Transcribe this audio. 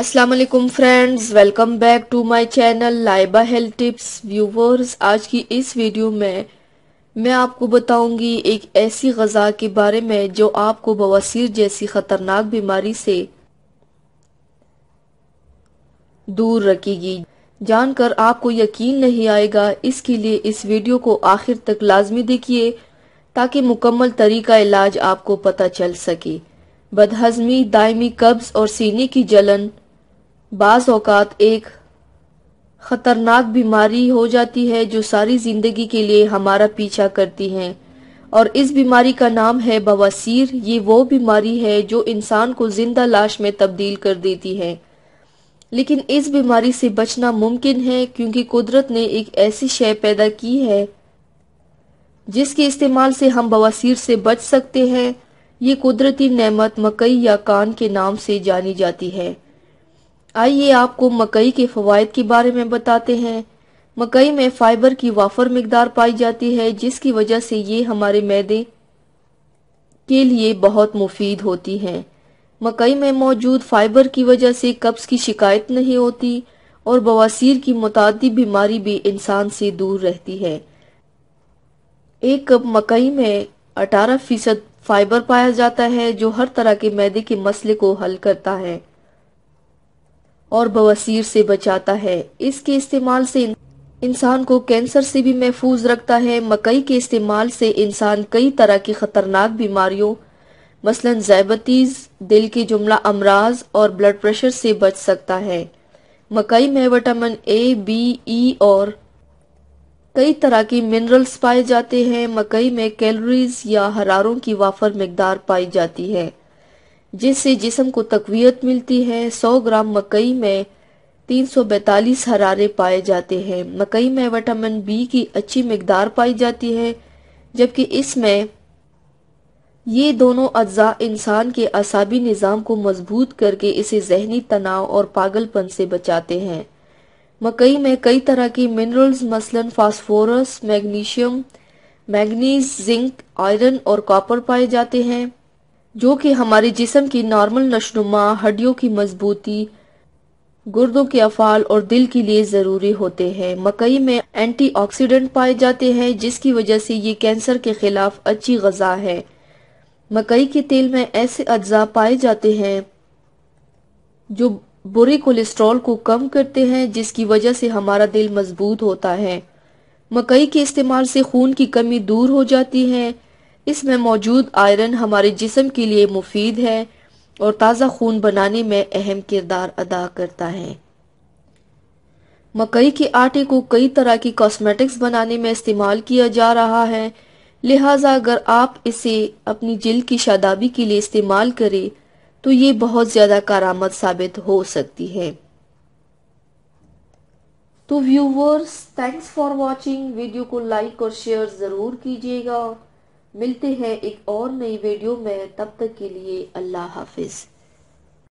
अस्सलाम वालेकुम friends, welcome back to my channel Laiba health tips. Viewers, आज की इस वीडियो में मैं आपको बताऊंगी एक ऐसी ग़ज़ा के बारे में जो आपको बवासीर जैसी ख़तरनाक बीमारी से दूर रखेगी। जानकर आपको यकीन नहीं आएगा, इसके लिए इस वीडियो को आखिर तक लाजमी देखिए ताकि मुकम्मल तरीका इलाज आपको पता चल सके। बदहज़मी, दायमी कब्ज़ और सीने की जलन बाज़ औक़ात एक ख़तरनाक बीमारी हो जाती है जो सारी ज़िंदगी के लिए हमारा पीछा करती है, और इस बीमारी का नाम है बवासीर। ये वो बीमारी है जो इंसान को जिंदा लाश में तब्दील कर देती है, लेकिन इस बीमारी से बचना मुमकिन है क्योंकि कुदरत ने एक ऐसी शय पैदा की है जिसके इस्तेमाल से हम बवासीर से बच सकते हैं। ये कुदरती नेमत मकई या कान के नाम से जानी जाती है। आइए आपको मकई के फवायद के बारे में बताते हैं। मकई में फाइबर की वाफर मिकदार पाई जाती है, जिसकी वजह से ये हमारे मैदे के लिए बहुत मुफीद होती है। मकई में मौजूद फाइबर की वजह से कब्ज की शिकायत नहीं होती और बवासीर की मुतादी बीमारी भी इंसान से दूर रहती है। एक कप मकई में 18% फाइबर पाया जाता है जो हर तरह के मैदे के मसले को हल करता है और बवासीर से बचाता है। इसके इस्तेमाल से इंसान को कैंसर से भी महफूज रखता है। मकई के इस्तेमाल से इंसान कई तरह की खतरनाक बीमारियों मसलन ज़ायबतीज़, दिल के जुमला अमराज और ब्लड प्रेशर से बच सकता है। मकई में विटामिन ए, बी, ई और कई तरह की मिनरल्स पाए जाते हैं। मकई में कैलोरीज या हरारों की वाफर मिकदार पाई जाती है जिससे जिस्म को तकवीयत मिलती है। 100 ग्राम मकई में 342 हरारे पाए जाते हैं। मकई में विटामिन बी की अच्छी मिकदार पाई जाती है, जबकि इसमें ये दोनों अज्जा इंसान के असाबी निज़ाम को मजबूत करके इसे जहनी तनाव और पागलपन से बचाते हैं। मकई में कई तरह की मिनरल्स मसलन phosphorus, magnesium, manganese, zinc, iron और कॉपर पाए जाते हैं जो कि हमारे जिस्म की नॉर्मल नशनुमा, हड्डियों की मजबूती, गुर्दों के अफाल और दिल के लिए जरूरी होते हैं। मकई में एंटीऑक्सीडेंट पाए जाते हैं जिसकी वजह से ये कैंसर के खिलाफ अच्छी ग़ज़ा है। मकई के तेल में ऐसे अज्जा पाए जाते हैं जो बुरे कोलेस्ट्रॉल को कम करते हैं, जिसकी वजह से हमारा दिल मजबूत होता है। मकई के इस्तेमाल से खून की कमी दूर हो जाती है। इसमें मौजूद आयरन हमारे जिस्म के लिए मुफीद है और ताज़ा खून बनाने में अहम किरदार अदा करता है। मकई के आटे को कई तरह की कॉस्मेटिक्स बनाने में इस्तेमाल किया जा रहा है, लिहाजा अगर आप इसे अपनी जिल्द की शादाबी के लिए इस्तेमाल करें तो ये बहुत ज्यादा कारआमद साबित हो सकती है। तो viewers, thanks for watching. Video को लाइक और शेयर जरूर कीजिएगा। मिलते हैं एक और नई वीडियो में, तब तक के लिए अल्लाह हाफिज।